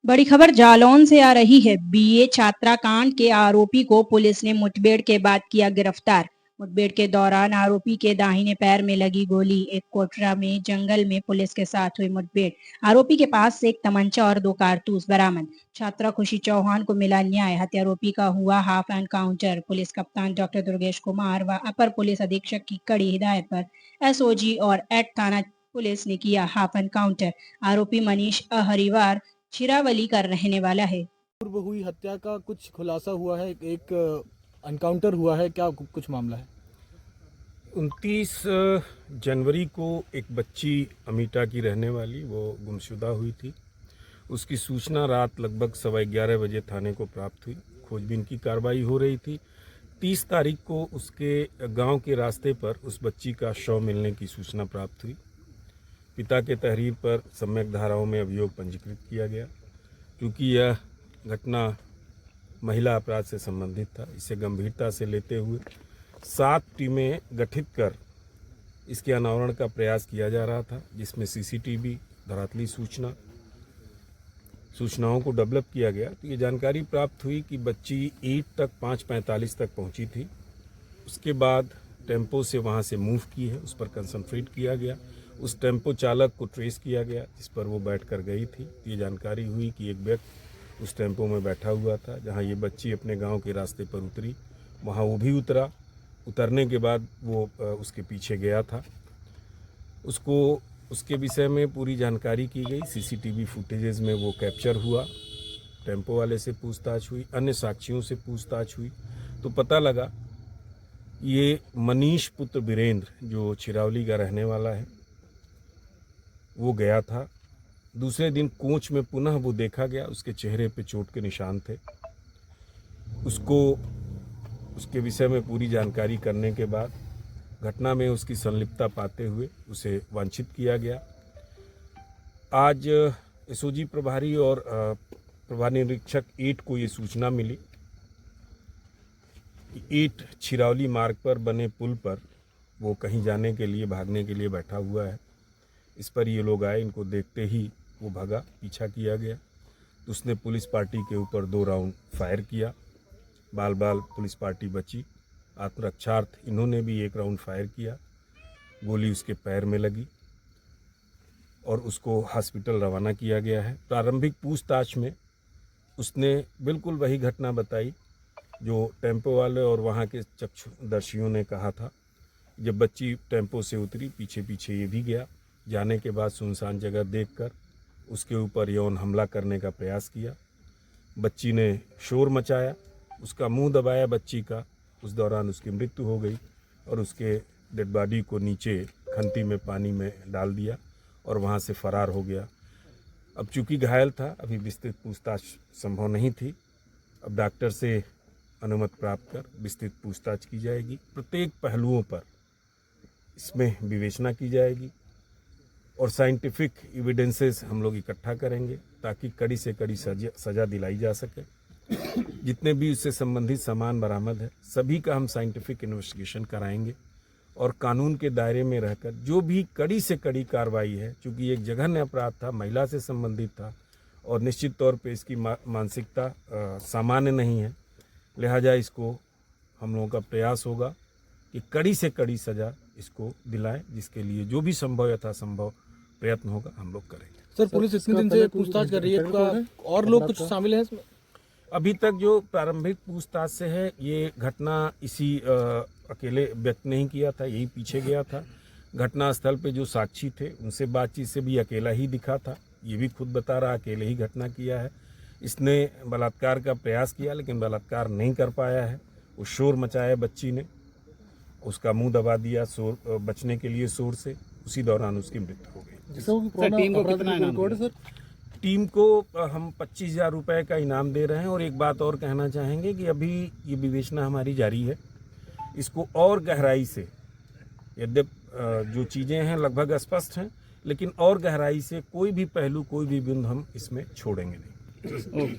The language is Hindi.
बड़ी खबर जालौन से आ रही है। बीए छात्रा कांड के आरोपी को पुलिस ने मुठभेड़ के बाद किया गिरफ्तार। मुठभेड़ के दौरान आरोपी के दाहिने पैर में लगी गोली। एक कोटरा में जंगल में पुलिस के साथ हुई मुठभेड़। आरोपी के पास से एक तमंचा और 2 कारतूस बरामद। छात्रा खुशी चौहान को मिला न्याय। हत्यारोपी का हुआ हाफ एनकाउंटर। पुलिस कप्तान डॉक्टर दुर्गेश कुमार व अपर पुलिस अधीक्षक की कड़ी हिदायत पर एसओजी और एट थाना पुलिस ने किया हाफ एनकाउंटर। आरोपी मनीष अहरिवार छिरावली का रहने वाला है। पूर्व हुई हत्या का कुछ खुलासा हुआ है, एक एनकाउंटर हुआ है, क्या कुछ मामला है? 29 जनवरी को एक बच्ची अमीटा की रहने वाली वो गुमशुदा हुई थी। उसकी सूचना रात लगभग 11:15 बजे थाने को प्राप्त हुई। खोजबीन की कार्रवाई हो रही थी। 30 तारीख को उसके गांव के रास्ते पर उस बच्ची का शव मिलने की सूचना प्राप्त हुई। पिता के तहरीर पर सम्यक धाराओं में अभियोग पंजीकृत किया गया। क्योंकि यह घटना महिला अपराध से संबंधित था, इसे गंभीरता से लेते हुए 7 टीमें गठित कर इसके अनावरण का प्रयास किया जा रहा था, जिसमें सीसीटीवी, धरातली सूचनाओं को डेवलप किया गया। तो ये जानकारी प्राप्त हुई कि बच्ची ईट तक 5:45 तक पहुंची थी। उसके बाद टेम्पो से वहां से मूव की है, उस पर कंसंट्रेट किया गया। उस टेम्पो चालक को ट्रेस किया गया जिस पर वो बैठ कर गई थी। ये जानकारी हुई कि एक व्यक्ति उस टेम्पो में बैठा हुआ था। जहां ये बच्ची अपने गांव के रास्ते पर उतरी, वहां वो भी उतरा। उतरने के बाद वो उसके पीछे गया था। उसके विषय में पूरी जानकारी की गई। सीसीटीवी फुटेजेस में वो कैप्चर हुआ। टेम्पो वाले से पूछताछ हुई, अन्य साक्षियों से पूछताछ हुई, तो पता लगा ये मनीष पुत्र वीरेंद्र जो छिरावली का रहने वाला है, वो गया था। दूसरे दिन कोच में पुनः वो देखा गया। उसके चेहरे पे चोट के निशान थे। उसके विषय में पूरी जानकारी करने के बाद घटना में उसकी संलिप्तता पाते हुए उसे वांछित किया गया। आज एसओजी प्रभारी और प्रभारी निरीक्षक 8 को ये सूचना मिली कि 8 छिरावली मार्ग पर बने पुल पर वो कहीं जाने के लिए, भागने के लिए बैठा हुआ है। इस पर ये लोग आए, इनको देखते ही वो भागा, पीछा किया गया। तो उसने पुलिस पार्टी के ऊपर 2 राउंड फायर किया। बाल पुलिस पार्टी बची। आत्मरक्षार्थ इन्होंने भी 1 राउंड फायर किया। गोली उसके पैर में लगी और उसको हॉस्पिटल रवाना किया गया है। प्रारंभिक पूछताछ में उसने बिल्कुल वही घटना बताई जो टेम्पो वाले और वहाँ के चक्षुदर्शियों ने कहा था। जब बच्ची टेम्पो से उतरी, पीछे पीछे ये भी गया। जाने के बाद सुनसान जगह देखकर उसके ऊपर यौन हमला करने का प्रयास किया। बच्ची ने शोर मचाया, उसका मुंह दबाया बच्ची का। उस दौरान उसकी मृत्यु हो गई और उसके डेड बॉडी को नीचे खंती में पानी में डाल दिया और वहां से फरार हो गया। अब चूंकि घायल था, अभी विस्तृत पूछताछ संभव नहीं थी। अब डॉक्टर से अनुमति प्राप्त कर विस्तृत पूछताछ की जाएगी। प्रत्येक पहलुओं पर इसमें विवेचना की जाएगी और साइंटिफिक एविडेंसेस हम लोग इकट्ठा करेंगे ताकि कड़ी से कड़ी सजा दिलाई जा सके। जितने भी उससे संबंधित सामान बरामद है, सभी का हम साइंटिफिक इन्वेस्टिगेशन कराएंगे और कानून के दायरे में रहकर जो भी कड़ी से कड़ी कार्रवाई है, चूँकि एक जघन्य अपराध था, महिला से संबंधित था और निश्चित तौर पे इसकी मानसिकता सामान्य नहीं है, लिहाजा इसको हम लोगों का प्रयास होगा कि कड़ी से कड़ी सजा इसको दिलाएं, जिसके लिए जो भी संभव यथासंभव प्रयत्न होगा हम लोग करेंगे। सर, पुलिस इतने दिन से पूछताछ कर रही है, और लोग कुछ शामिल हैं इसमें? अभी तक जो प्रारंभिक पूछताछ से है, ये घटना इसी अकेले व्यक्ति नहीं किया था, यही पीछे गया था। घटना स्थल पे जो साक्षी थे उनसे बातचीत से भी अकेला ही दिखा था। ये भी खुद बता रहा अकेले ही घटना किया है। इसने बलात्कार का प्रयास किया लेकिन बलात्कार नहीं कर पाया है। वो शोर मचाया बच्ची ने, उसका मुंह दबा दिया शोर बचने के लिए शोर से। उसी दौरान उसकी मृत्यु हो गई। टीम को हम 25,000 रुपए का इनाम दे रहे हैं। और एक बात और कहना चाहेंगे कि अभी ये विवेचना हमारी जारी है। इसको और गहराई से, यद्यपि जो चीज़ें हैं लगभग स्पष्ट हैं, लेकिन और गहराई से कोई भी पहलू, कोई भी बिंदु हम इसमें छोड़ेंगे नहीं।